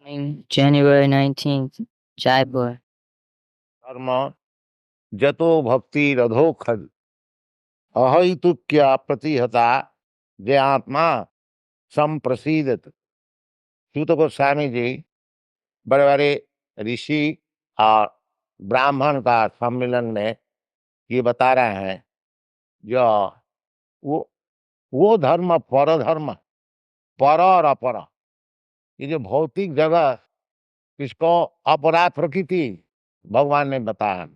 January 19th, Jaipur. कर्म जतो भक्ति रधो खल अहितु क्या प्रतिहता जे आत्मा संप्रसीदत। सूत गोस्वामी जी बड़े बड़े ऋषि और ब्राह्मण का सम्मेलन में ये बता रहे हैं जो वो वो धर्म पर धर्म, पर और अपर, ये जो भौतिक जगत, इसको अपरा प्रकृति भगवान ने बताया।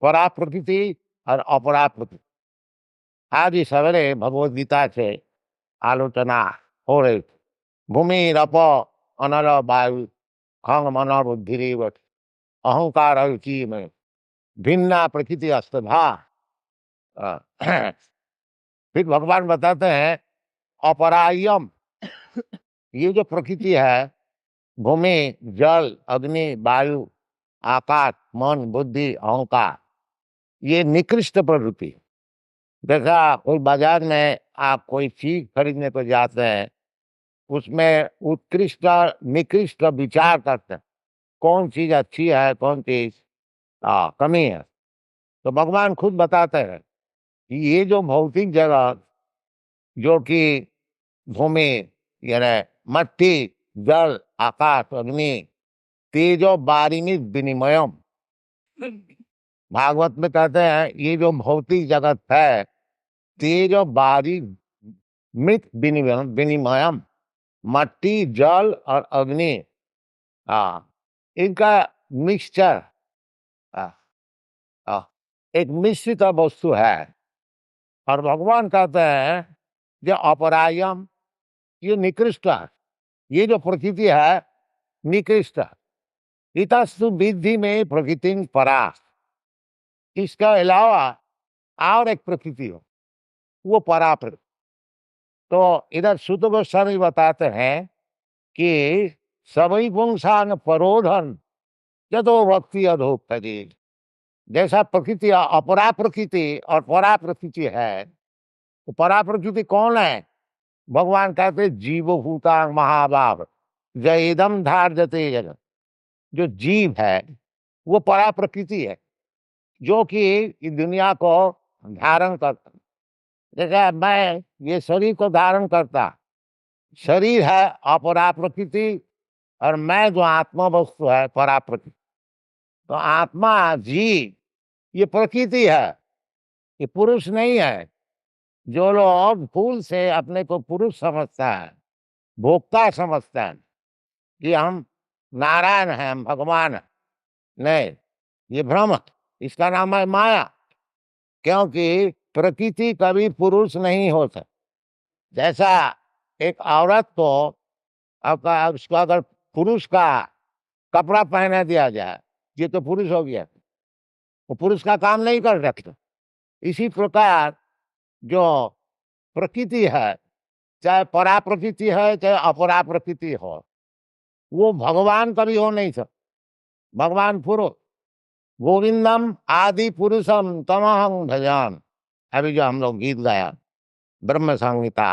परा प्रकृति और अपरा प्रकृति आज ही सवेरे भगवद गीता से आलोचना हो रही थी। भूमि रप अनल वायु खंग मन बुद्धि अहंकार रुचि में भिन्ना प्रकृति अस्तभा। फिर भगवान बताते हैं अपरायम, ये जो प्रकृति है, भूमि जल अग्नि वायु आकाश मन बुद्धि अहंकार, ये निकृष्ट प्रवृत्ति। देखा कोई बाजार में आप कोई चीज खरीदने को जाते हैं, उसमें उत्कृष्ट निकृष्ट विचार करते हैं, कौन चीज अच्छी है कौन चीज कमी है। तो भगवान खुद बताते हैं कि ये जो भौतिक जगत, जो कि भूमि यानी मट्टी जल आकाश अग्नि तेजो बारिणी विनिमयम, भागवत में कहते हैं ये जो भौतिक जगत है, तेजो बारी मृत विनिमयम, मट्टी जल और अग्नि, इनका मिक्सचर, एक मिश्रित वस्तु है। और भगवान कहते हैं जो अपरायम, ये निकृष्ट है, ये जो प्रकृति है निकृष्ट है। इतस्तु विधि में प्रकृति परा, इसका अलावा और एक प्रकृति हो, वो परा प्रकृति। तो इधर सुत गोस्वामी बताते हैं कि सभी पुंसान परोधन जदो भक्ति अधोपति। जैसा प्रकृति अपरा प्रकृति और परा प्रकृति है, तो परा प्रकृति कौन है? भगवान कहते जीवभूता महाभाव जयदम धार्यते जगत। जो जीव है वो परा प्रकृति है, जो कि दुनिया को धारण करता। जैसे मैं ये शरीर को धारण करता, शरीर है अपरा प्रकृति, और मैं जो आत्मा वस्तु है परा प्रकृति। तो आत्मा जीव ये प्रकृति है, ये पुरुष नहीं है। जो लोग भूल से अपने को पुरुष समझता है, भोक्ता समझता है कि हम नारायण हैं, हम भगवान हैं, नहीं, ये भ्रम, इसका नाम है माया। क्योंकि प्रकृति कभी पुरुष नहीं हो सकती। जैसा एक औरत को उसको अगर पुरुष का कपड़ा पहना दिया जाए, ये तो पुरुष हो गया, वो पुरुष का काम नहीं कर सकता। इसी प्रकार जो प्रकृति है, चाहे परा प्रकृति है चाहे अपरा प्रकृति हो, वो भगवान कभी हो नहीं सकता। भगवान पुरुष, गोविंदम आदि पुरुषम तमहं भजान, अभी जो हम लोग गीत गाया ब्रह्म संहिता।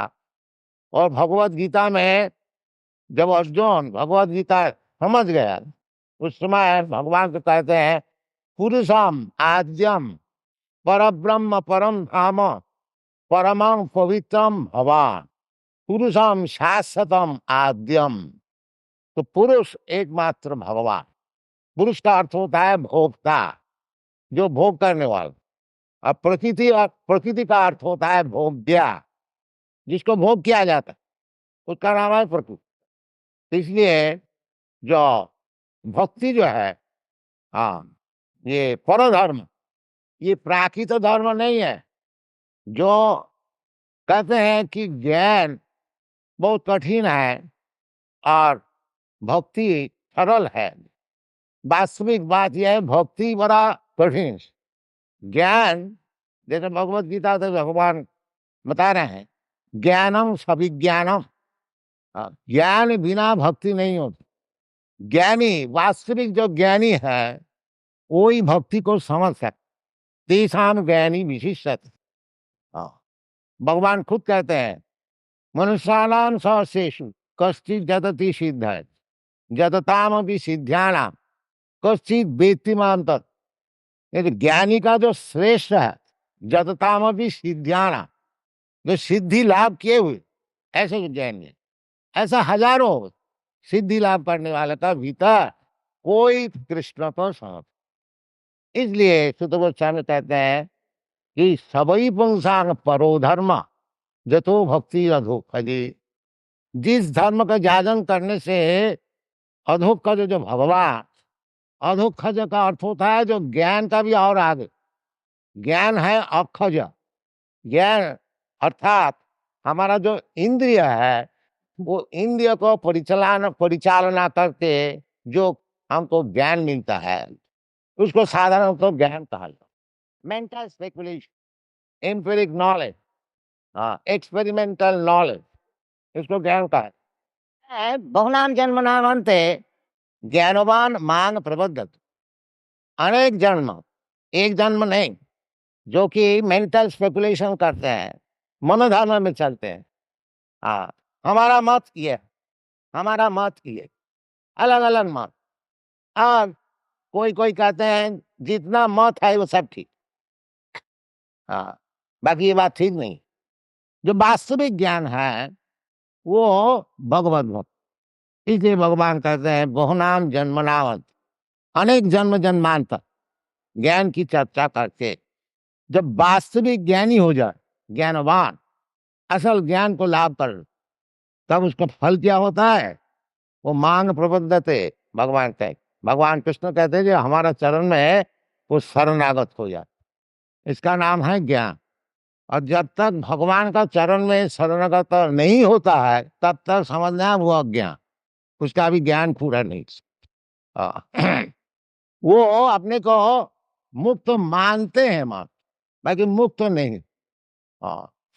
और भगवत गीता में जब अर्जुन भगवत गीता समझ गया, उस समय भगवान को कहते हैं पुरुषम आद्यम परब्रह्म परम धाम परमं पवित्रम भवान पुरुषम शाश्वतम आद्यम। तो पुरुष एकमात्र भगवान। पुरुष का अर्थ होता है भोक्ता, जो भोग करने वाला। अब प्रकृति का अर्थ होता है भोग्या, जिसको भोग किया जाता है, उसका नाम है प्रकृति। इसलिए जो भक्ति जो है, ये परधर्म, ये प्राकृत धर्म नहीं है। जो कहते हैं कि ज्ञान बहुत कठिन है और भक्ति सरल है, वास्तविक बात यह है भक्ति बड़ा कठिन। ज्ञान, जैसे भगवत गीता से भगवान बता रहे हैं ज्ञानम सविज्ञानम, ज्ञान बिना भक्ति नहीं होती। ज्ञानी, वास्तविक जो ज्ञानी है वही भक्ति को समझ सकता। तेषाम ज्ञानी विशिष्ट, भगवान खुद कहते हैं मनुष्याणाम सहस्रेषु कश्चित् जदति सिद्धाय जततामपि सिद्ध्यानाम कश्चित वेत्ति मां तत्। ये जो ज्ञानी का जो श्रेष्ठ है, जततामपि सिद्ध्यानाम, जो सिद्धि लाभ किए हुए ऐसे जो ज्ञानी है, ऐसा हजारों सिद्धि लाभ करने वाले का भीतर कोई कृष्ण को समझ। इसलिए सुत गोस्वामी कहते हैं कि सबई पुंसांग परो धर्म जतो भक्ति अधोखजे। जिस धर्म का जागरण करने से अधोखज जो भगवान, अधोखज का अर्थ होता है जो ज्ञान का भी और आगे। ज्ञान है अखज, ज्ञान अर्थात हमारा जो इंद्रिय है वो इंद्रिय को परिचालना करके जो हमको ज्ञान मिलता है उसको साधारण तो ज्ञान कहा जाता है। Mental speculation, empiric knowledge, experimental knowledge, इसको ज्ञान कहा है। बहुनाम जन्म नामंते ज्ञानवान मांग प्रबद्धत। अनेक जन्म, एक जन्म नहीं, जो कि मेंटल स्पेकुलेशन करते हैं, मनोधर्म में चलते हैं। हाँ, हमारा मत ये, हमारा मत ये, अलग अलग मत। और कोई कोई कहते हैं जितना मत है वो सब ठीक। हाँ, बाकी ये बात ठीक नहीं। जो वास्तविक ज्ञान है वो भगवत भक्त। इसलिए भगवान कहते हैं बहुनाम जन्मनावत, अनेक जन्म जन्मांतर ज्ञान की चर्चा करके जब वास्तविक ज्ञानी हो जाए, ज्ञानवान, असल ज्ञान को लाभ कर, तब उसका फल क्या होता है? वो मांग प्रबद्धते। भगवान कृष्ण कहते हैं जो हमारा चरण में है वो शरणागत हो जाए, इसका नाम है ज्ञान। और जब तक भगवान का चरण में शरणागत नहीं होता है तब तक समझना वो अज्ञान, उसका भी ज्ञान पूरा नहीं। वो अपने को मुक्त मानते हैं, बाकी मुक्त नहीं।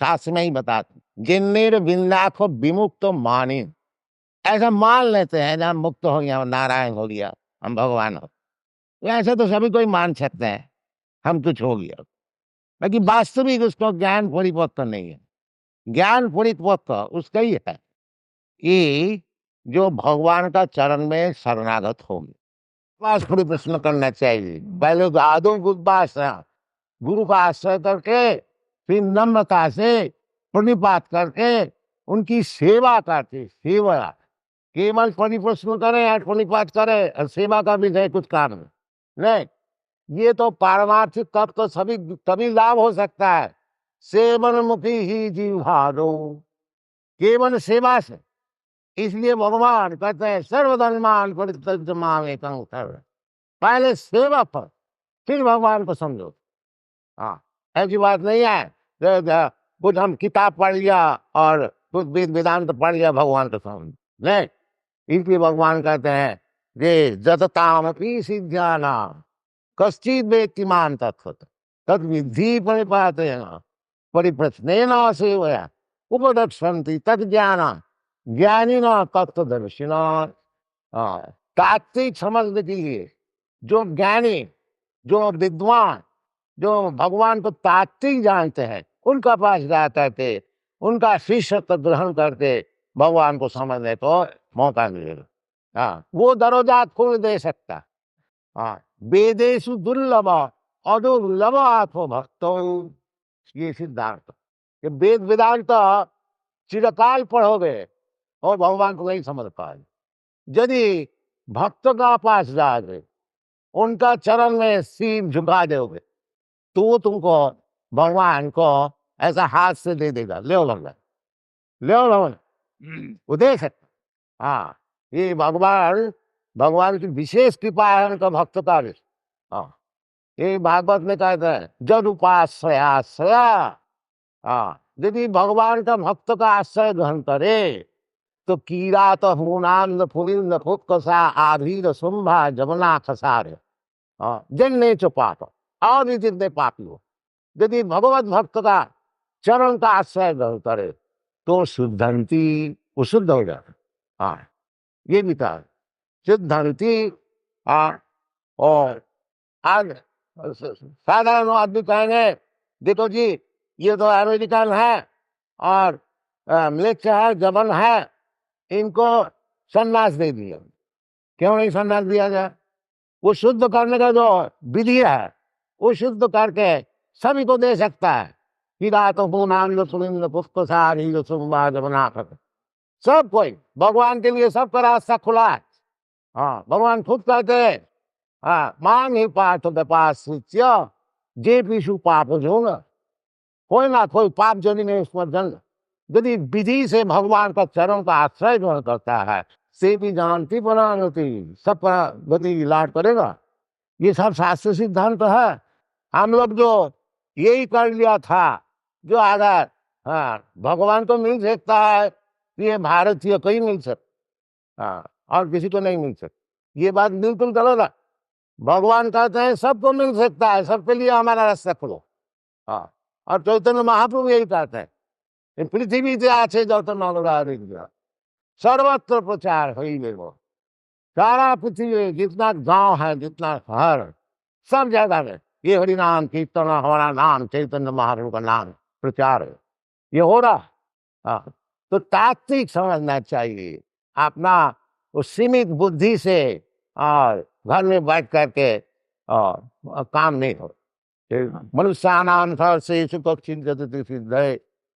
शास्त्र में ही बताते जिन्नेर बिंदाखो विमुक्त माने, ऐसा मान लेते हैं ना, मुक्त हो गया, नारायण हो गया, हम भगवान हो। ऐसे तो सभी कोई मान सकते हैं हम कुछ हो गया, बाकी वास्तविक उसको ज्ञान परिपक्व नहीं है। ज्ञान परिपक्व उसका ही है कि जो भगवान का चरण में शरणागत होंगे। पास थोड़ी प्रश्न करना चाहिए, पहले आदो गुरु का आश्रय करके फिर नम्रता से प्रणिपात करके उनकी सेवा करते। सेवा केवल परिप्रश्न करे या प्रणिपात करे और सेवा का भी नहीं कुछ कारण नहीं। ये तो पारमार्थिक तब तो सभी तभी लाभ हो सकता है। सेवन मुखी ही जीवा दो, केवल सेवा से। इसलिए भगवान कहते हैं सर्वधर्मान परित्यज्य माम एकं शरणं। पहले सेवा पर फिर भगवान को समझो। हाँ, ऐसी बात नहीं है कुछ हम किताब पढ़ लिया और कुछ वेद वेदांत पढ़ लिया भगवान को समझ नहीं। इसलिए भगवान कहते हैं जे जततामपि सिद्ध्यानाम कश्चित् वेत्ति मां तत्त्वतः तद्विद्धि परिपातेन परिप्रश्नेन सेवया उपदक्षन्ति तज्ज्ञानं ज्ञानिनः तत्त्वदर्शिनः। तात्विक समझने के लिए जो ज्ञानी, जो विद्वान, जो भगवान को तात्विक जानते हैं उनका पास जाते थे, उनका शिष्यत्व ग्रहण करके भगवान को समझने को मौका मिलेगा। हाँ, वो दरोजा खोल दे सकता। हाँ, वेदेषु दुर्लभ अदुर्लभ आत्म भक्तो, ये सिद्धांत। ये वेद वेदांत चिरकाल पढ़ोगे और भगवान को नहीं समझ पाए। यदि भक्त का पास जाओगे, उनका चरण में सिर झुका दोगे तो तुमको भगवान को ऐसा हाथ से दे देगा, ले भगवान, ले भगवान, वो दे सकता। हाँ, ये भगवान, भगवान की विशेष कृपा है उनका भक्त का। हाँ, ये भागवत में कहते हैं जद उपाश्रयाश्रया। हाँ, यदि भगवान का भक्त का आश्रय ग्रहण करे तो कीड़ा तो हुनान फुलिंद फुत्कसा आधीर शुंभा जमुना खसार जन्ने चो पाप और भी जितने पापी हो, यदि भगवत भक्त का चरण का आश्रय ग्रहण करे तो शुद्धंती, वो शुद्ध हो जाए। हाँ, ये भी कहा शुद्धंती। और आज साधारण आदमी कहेंगे देखो जी ये तो अमेरिकन है और म्लेच्छ है, जबन है, इनको सन्यास दे दिया। क्यों नहीं संन्यास दिया जाए? वो शुद्ध करने का जो विधि है वो शुद्ध करके सभी को दे सकता है। तो पुष्प सारी बना कर सब कोई भगवान के लिए सबका रास्ता खुला है। हाँ, भगवान खुद कहते हैं, हाँ, मांग ही पाठ पास जे पीछू पाप जो कोई ना कोई पाप जनी में उसमें जन्म यदि विधि से भगवान का चरण का आश्रय ग्रहण करता है से भी जानती बनाती सब पर गति लाड करेगा। ये सब शास्त्र सिद्धांत है। हम लोग जो यही कर लिया था जो अगर हाँ भगवान को मिल सकता है ये भारतीय कहीं मिल सकता, हाँ, और किसी को नहीं मिल सकता। ये बात बिल्कुल गलत है। भगवान कहते हैं सबको मिल सकता है, सबके लिए हमारा रास्ता खोलो। हाँ, और चैतन्य महाप्रभु यही कहते हैं पृथ्वी से आछे चैतन्य सर्वत्र प्रचार हो ही वो सारा पृथ्वी जितना गांव है जितना शहर सब जगह में ये हरि नाम कीर्तन हमारा नाम चैतन्य महाप्रभु का नाम प्रचार है ये हो रहा। हाँ, तो तात्विक समझना चाहिए अपना उस सीमित बुद्धि से और घर में बैठ करके और काम नहीं हो। मनुष्यानाम से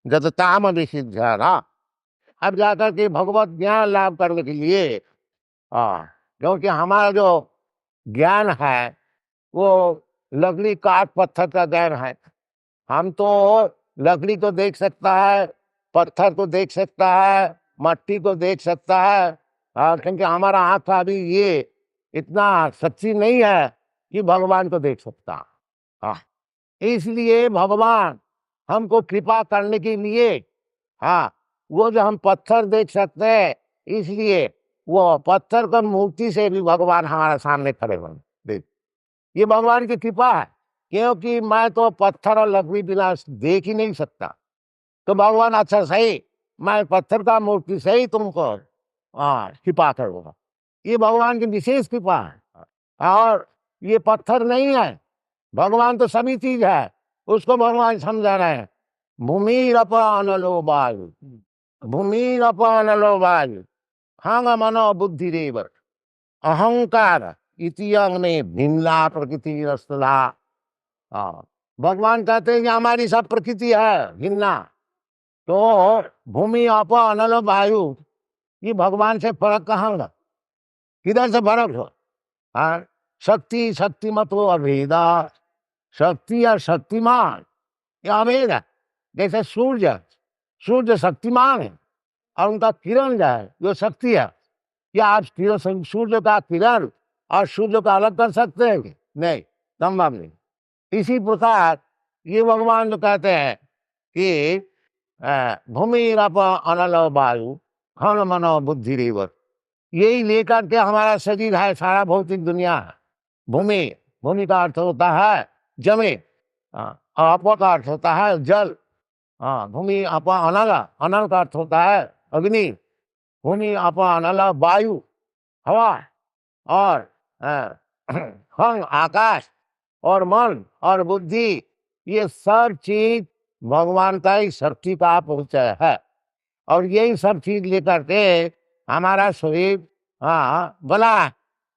जतताम सिद्ध ना। अब जाकर के भगवत ज्ञान लाभ करने के लिए क्योंकि हमारा जो ज्ञान है वो लकड़ी काट पत्थर का ज्ञान है। हम तो लकड़ी को देख सकता है, पत्थर को देख सकता है, मट्टी को देख सकता है, क्योंकि हमारा आंख अभी ये इतना सच्ची नहीं है कि भगवान को देख सकता। हाँ, इसलिए भगवान हमको कृपा करने के लिए हाँ वो जो हम पत्थर देख सकते हैं इसलिए वो पत्थर का मूर्ति से भी भगवान हमारे सामने खड़े बने देख। ये भगवान की कृपा है क्योंकि मैं तो पत्थर और लकड़ी बिना देख ही नहीं सकता। तो भगवान अच्छा सही मैं पत्थर का मूर्ति से ही तुमको कृपा करूँगा। ये भगवान की विशेष कृपा है। और ये पत्थर नहीं है, भगवान तो सभी चीज है। उसको भगवान समझा रहे हैं भूमिरपानलो वायु भूमिरपानलो वायु हंग मनो बुद्धि रेव अहंकार इतियंग में भिन्ना प्रकृति रस्तला। भगवान कहते हैं कि हमारी सब प्रकृति है भिन्ना। तो भूमि अप अनल वायु ये भगवान से फर्क कहाँ होगा? किधर से फर्क हो? शक्ति शक्तिमतो अभेदा शक्ति और शक्तिमान ये अभेद है। जैसे सूर्य शक्तिमान है और उनका किरण जो है जो शक्ति है। क्या आप सूर्य का किरण और सूर्य को अलग कर सकते हैं? नहीं, संभव नहीं। इसी प्रकार ये भगवान जो कहते हैं कि भूमि रप अनल वायु खन मनो बुद्धि रेवर यही लेकर के हमारा शरीर है सारा भौतिक दुनिया है। भूमि का अर्थ होता है जमीन, अप का अर्थ होता है जल, भूमि अप अनल अनल का अर्थ होता है अग्नि, भूमि अप अनल वायु हवा और हंग आकाश और मन और बुद्धि ये सब चीज भगवान का ही शक्ति का परिचय है। और यही सब चीज लेकर के हमारा शरीर बना।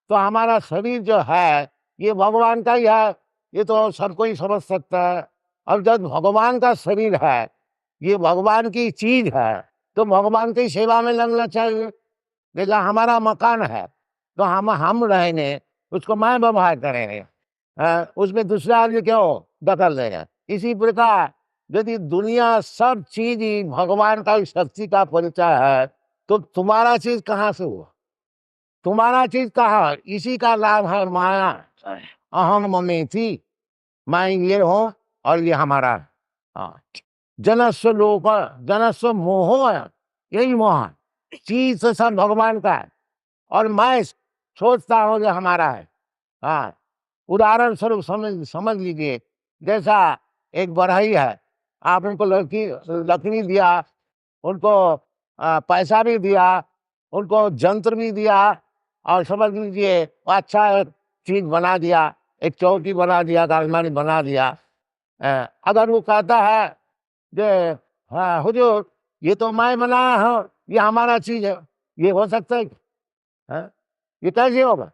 तो हमारा शरीर जो है ये भगवान का ही है, ये तो सबको ही समझ सकता है। और जब भगवान का शरीर है ये भगवान की चीज है तो भगवान की सेवा में लगना चाहिए। जैसा हमारा मकान है तो हम रहेंगे उसको मैं व्यवहार करेंगे, उसमें दूसरा आदमी क्यों दखल देगा? इसी प्रकार यदि दुनिया सब चीज ही भगवान का शक्ति का परिचय है तो तुम्हारा चीज कहाँ से हुआ? तुम्हारा चीज कहाँ? इसी का लाभ है माया अहम ममे थी मैं ये हूँ और ये हमारा जनस्व लोक जनस्व मोह है। यही मोह है चीज से सब भगवान का है और मैं सोचता हूँ जो हमारा है। उदाहरण स्वरूप समझ लीजिए जैसा एक बढ़ई है, आप उनको लकड़ी दिया, उनको पैसा भी दिया, उनको जंत्र भी दिया और समझ लीजिए अच्छा चीज बना दिया, एक चौकी बना दिया, अलमारी बना दिया। अगर वो कहता है जे हाँ हुजूर ये तो मैं बनाया हूँ, ये हमारा चीज है, ये हो सकता है? ये कैसे होगा?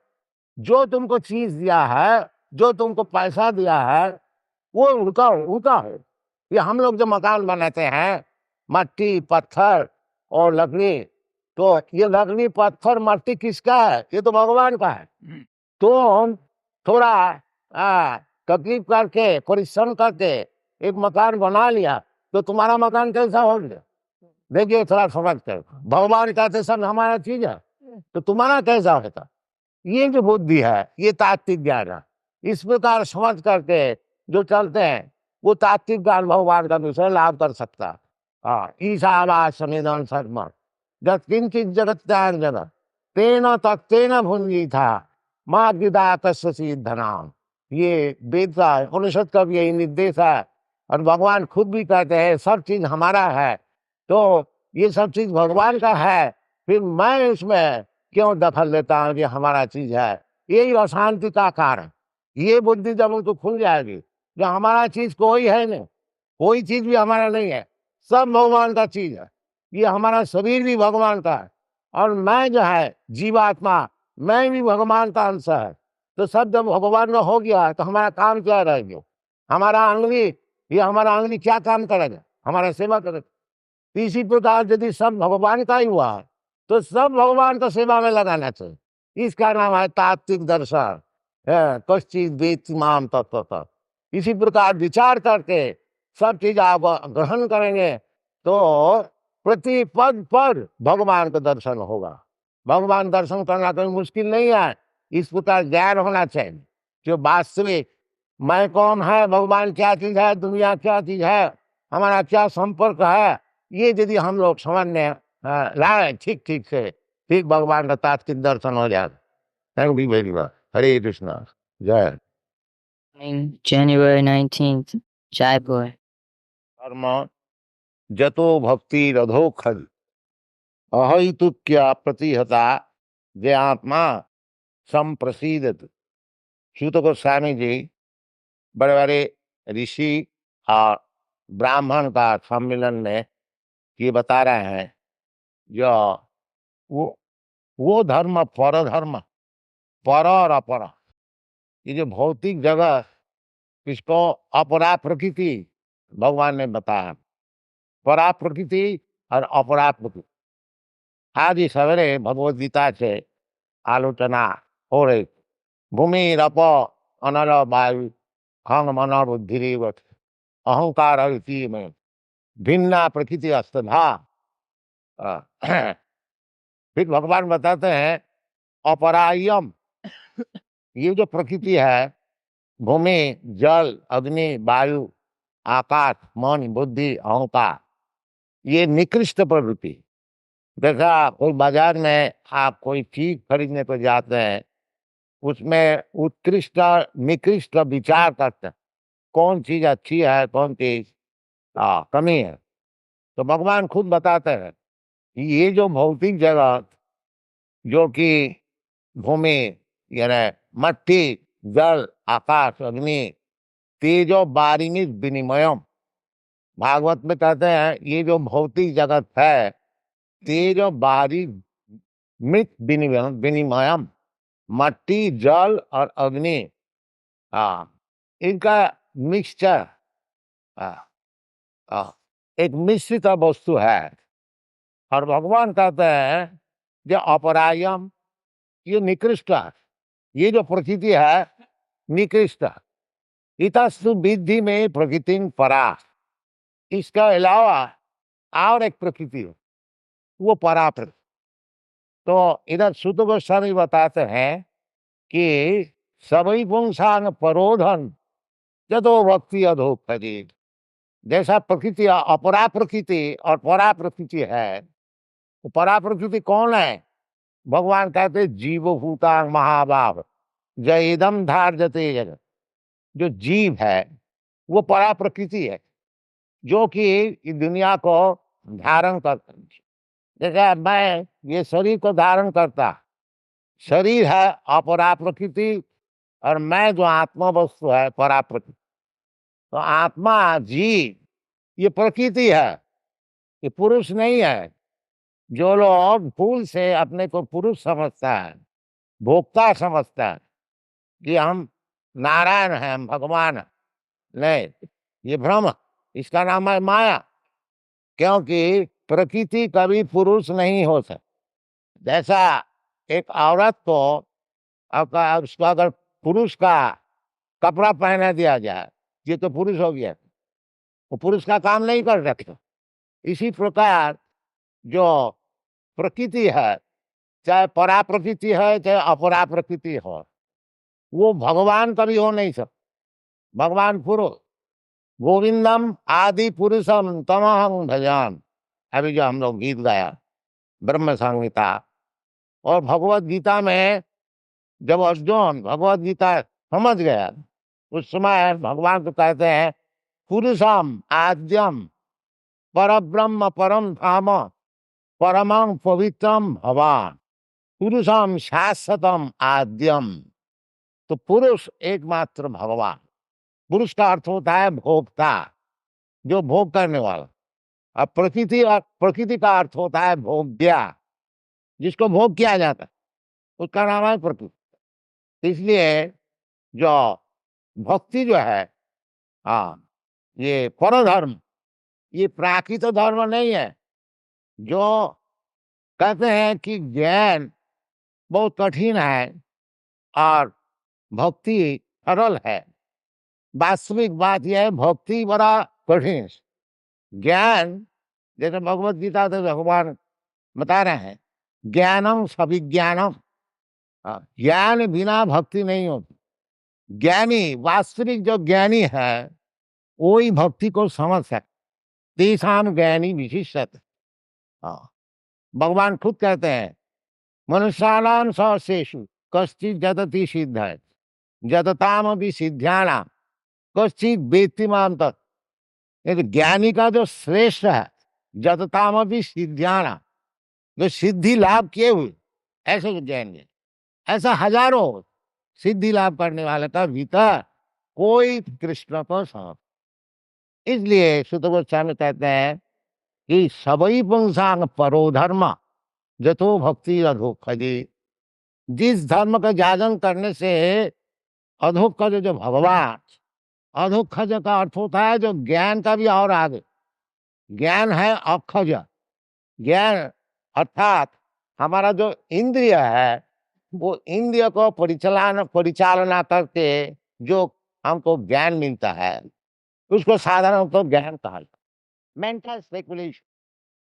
जो तुमको चीज दिया है, जो तुमको पैसा दिया है, वो उनका उनका है। ये हम लोग जो मकान बनाते हैं, मट्टी पत्थर और लकड़ी, तो ये लकड़ी पत्थर मट्टी किसका है? ये तो भगवान का है। तो हम थोड़ा तकलीफ करके परिश्रम करके एक मकान बना लिया, तो तुम्हारा मकान कैसा हो गया? देखिए थोड़ा समझ कर, भगवान कहते सब हमारा चीज है, तो तुम्हारा कैसा होता? ये जो बुद्धि है, ये तात्विक ज्ञान है। इस प्रकार समझ करके जो चलते हैं, वो तात्विक ज्ञान भगवान का दूसरा लाभ कर सकता है। हाँ, ईशावास समिदं सर्वं यत्किंचित् जगत्यां जगत् तेन तत्तेन भुंजी था माँ गिदा तस्य सिद्धनाम। ये वेद का उपनिषद का भी यही निर्देश है, और भगवान खुद भी कहते हैं सब चीज हमारा है। तो ये सब चीज भगवान का है, फिर मैं इसमें क्यों दखल लेता हूँ? ये हमारा चीज है, यही अशांति का कारण। ये बुद्धि जब उनको खुल जाएगी, जो हमारा चीज कोई है नहीं, कोई चीज भी हमारा नहीं है, सब भगवान का चीज है। ये हमारा शरीर भी भगवान का है, और मैं जो है जीवात्मा, मैं भी भगवान का अंश है। तो सब जब भगवान में हो गया तो हमारा काम क्या रह गया? हमारा अंगली, ये हमारा अंगली क्या काम करेगा? हमारा सेवा करेगा। इसी प्रकार यदि सब भगवान का ही हुआ, तो सब भगवान का सेवा में लगाना चाहिए। इसका नाम है तात्विक दर्शन। कश्चित वेत्ति माम तत्वतः। इसी प्रकार विचार करके सब चीज आप ग्रहण करेंगे, तो प्रति पद पर भगवान का दर्शन होगा। भगवान दर्शन करना कोई मुश्किल नहीं है। इस प्रकार ज्ञान होना चाहिए, जो वास्तविक मैं कौन है, भगवान क्या चीज है, दुनिया क्या चीज है, हमारा क्या संपर्क है, ये यदि हम लोग समझने लाए ठीक ठीक से, ठीक भगवान का तात्विक दर्शन हो जाएगा। Thank you very much. Hare Krishna. जय। January 19th, Jaipur. कर्म जतो भक्ति रधोखल अहितु क्या प्रतिहता जे आत्मा संप्रसीदत। सूत गोस्वामी जी बड़े बड़े ऋषि और ब्राह्मण का सम्मेलन में ये बता रहे हैं, जो वो धर्म पर धर्म, पर और अपर, ये जो भौतिक जगह, इसको अपरा प्रकृति भगवान ने बताया। परा प्रकृति और अपरा प्रकृति। आज ही सवेरे भगवद गीता से आलोचना हो रही। भूमि रप अनल वायु खंग मन बुद्धि अहंकार में भिन्ना प्रकृति अस्तधा। फिर भगवान बताते हैं अपरायम, ये जो प्रकृति है, भूमि जल अग्नि वायु आकाश मन बुद्धि अहंकार, ये निकृष्ट प्रवृत्ति। देखा कोई बाजार में आप कोई चीज खरीदने को जाते हैं, उसमें उत्कृष्ट निकृष्ट विचार करते हैं, कौन चीज अच्छी है कौन चीज कमी है। तो भगवान खुद बताते हैं कि ये जो भौतिक जगत, जो कि भूमि यानी मट्टी जल आकाश अग्नि तेजो बारिणी विनिमयम, भागवत में कहते हैं ये जो भौतिक जगत है, तेजो बारी मृत विनिमयम, मट्टी जल और अग्नि, इनका मिक्सचर, एक मिश्रित वस्तु है। और भगवान कहते हैं जो अपरायम, ये निकृष्ट, ये जो प्रकृति है निकृष्ट। इतस्तु विद्धि में प्रकृति परा, इसका अलावा और एक प्रकृति है, वो परा प्रकृति। तो इधर सुत गोस्वामी बताते हैं कि सभी पुंसांग परोधन जदो भक्ति अधोपति। जैसा प्रकृति अपरा प्रकृति और परा प्रकृति है, तो परा प्रकृति कौन है? भगवान कहते जीवभूतांग महाभाव जयदम धार्यते जगत। जो जीव है वो परा प्रकृति है, जो कि दुनिया को धारण करता है। जैसे मैं ये शरीर को धारण करता, शरीर है अपरा प्रकृति, और मैं जो आत्मा वस्तु है परा प्रकृति। तो आत्मा जीव ये प्रकृति है, ये पुरुष नहीं है। जो लोग भूल से अपने को पुरुष समझता है, भोक्ता समझता है कि हम नारायण हैं, हम भगवान हैं। नहीं, ये भ्रम है। इसका नाम है माया। क्योंकि प्रकृति कभी पुरुष नहीं हो सकती। जैसा एक औरत को उसको अगर पुरुष का कपड़ा पहना दिया जाए, ये तो पुरुष हो गया, वो पुरुष का काम नहीं कर सकता। इसी प्रकार जो प्रकृति है, चाहे परा प्रकृति है चाहे अपरा प्रकृति हो, वो भगवान कभी हो नहीं सकता। भगवान पुरुष, गोविंदम आदि पुरुषम तमहं भजाम, अभी जो हम लोग गीत गाया ब्रह्म संहिता। और भगवत गीता में जब अर्जुन भगवत गीता समझ गया, उस समय भगवान को कहते हैं पुरुषम आद्यम परब्रह्म परम धाम परमं पवित्रम भवान पुरुषम शाश्वतम आद्यम। तो पुरुष एकमात्र भगवान। पुरुष का अर्थ होता है भोक्ता, जो भोग करने वाला। अब प्रकृति का अर्थ होता है भोग्या, जिसको भोग किया जाता है, उसका नाम है प्रकृति। इसलिए जो भक्ति जो है, हाँ, ये परधर्म, ये प्राकृत धर्म नहीं है। जो कहते हैं कि ज्ञान बहुत कठिन है और भक्ति सरल है, वास्तविक बात यह है भक्ति बड़ा कठिन। ज्ञान, जैसे भगवत गीता से भगवान बता रहे हैं, ज्ञानम सविज्ञानम, ज्ञान बिना भक्ति नहीं होती। ज्ञानी, वास्तविक जो ज्ञानी है, वही भक्ति को समझ सकता। तेषाम ज्ञानी विशिष्ट। भगवान खुद कहते हैं मनुष्याणाम सहस्रेषु कश्चित् जतति सिद्धये जततामपि सिद्ध्यानाम कश्चित् वेत्ति मां तत्। ये तो ज्ञानी का जो श्रेष्ठ है, जततामपि सिद्ध्यानाम, जो सिद्धि लाभ किए हुए ऐसे जो ज्ञानी, ऐसा हजारों सिद्धि लाभ करने वाले का भीतर कोई कृष्ण को समझ। इसलिए सुत गोस्वामी कहते हैं कि सबई पुंसांग परो धर्म जतो भक्ति अधोखजे। जिस धर्म का जागरण करने से अधोखज, जो भगवान, अधोखज का अर्थ होता है जो ज्ञान का भी और आगे। ज्ञान है अखज, ज्ञान अर्थात हमारा जो इंद्रिय है, वो इंद्रिय को परिचालना करके जो हमको ज्ञान मिलता है, उसको साधारण तो ज्ञान कहा जाता है। Mental speculation,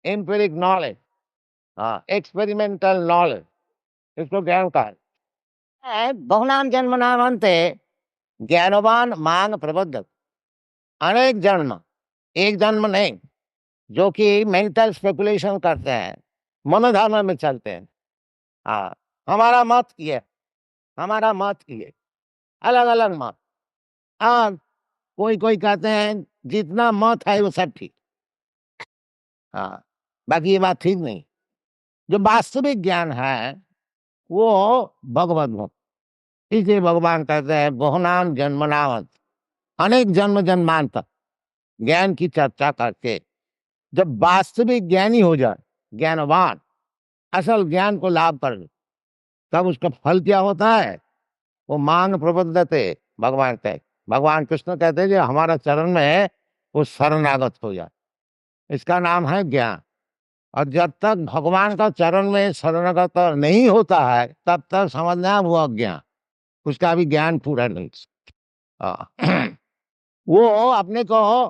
empiric knowledge, experimental knowledge, इसको ज्ञान कहा जाता है। बहुनाम जन्म नामंते ज्ञानवान मांग प्रबुद्ध। अनेक जन्म, एक जन्म नहीं, जो कि मेंटल स्पेकुलेशन करते हैं, मनोधर्म में चलते हैं। हमारा मत ये, हमारा मत ये, अलग अलग मत। और कोई कोई कहते हैं जितना मत है वो सब ठीक। बाकी ये बात ठीक नहीं। जो वास्तविक ज्ञान है वो भगवत भक्ति। इसलिए भगवान कहते हैं बहुनाम जन्मनावत, अनेक जन्म जन्मांतर ज्ञान की चर्चा करके जब वास्तविक ज्ञानी हो जाए, ज्ञानवान, असल ज्ञान को लाभ कर, तब उसका फल क्या होता है? वो मांग प्रबद्धते। भगवान कृष्ण कहते हैं जो हमारा चरण में है वो शरणागत हो जाए, इसका नाम है ज्ञान। और जब तक भगवान का चरण में शरणागत नहीं होता है, तब तक समझना वो अज्ञान, उसका भी ज्ञान पूरा नहीं। वो अपने को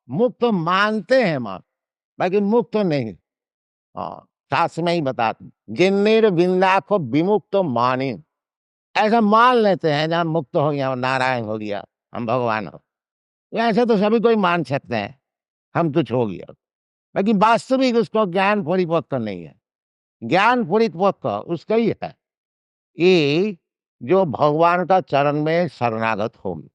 मुक्त मानते हैं, बाकी मुक्त नहीं। शास्त्र में ही बताते, जिन्नीर बिंदा को विमुक्त मानी, ऐसा मान लेते हैं जहाँ मुक्त हो गया, नारायण हो गया, हम भगवान हो। ऐसे तो सभी कोई मान सकते हैं हम कुछ हो गया, लेकिन वास्तविक उसको ज्ञान परिपक्व नहीं है। ज्ञान परिपक्व उसका ही है ये जो भगवान का चरण में शरणागत होगी।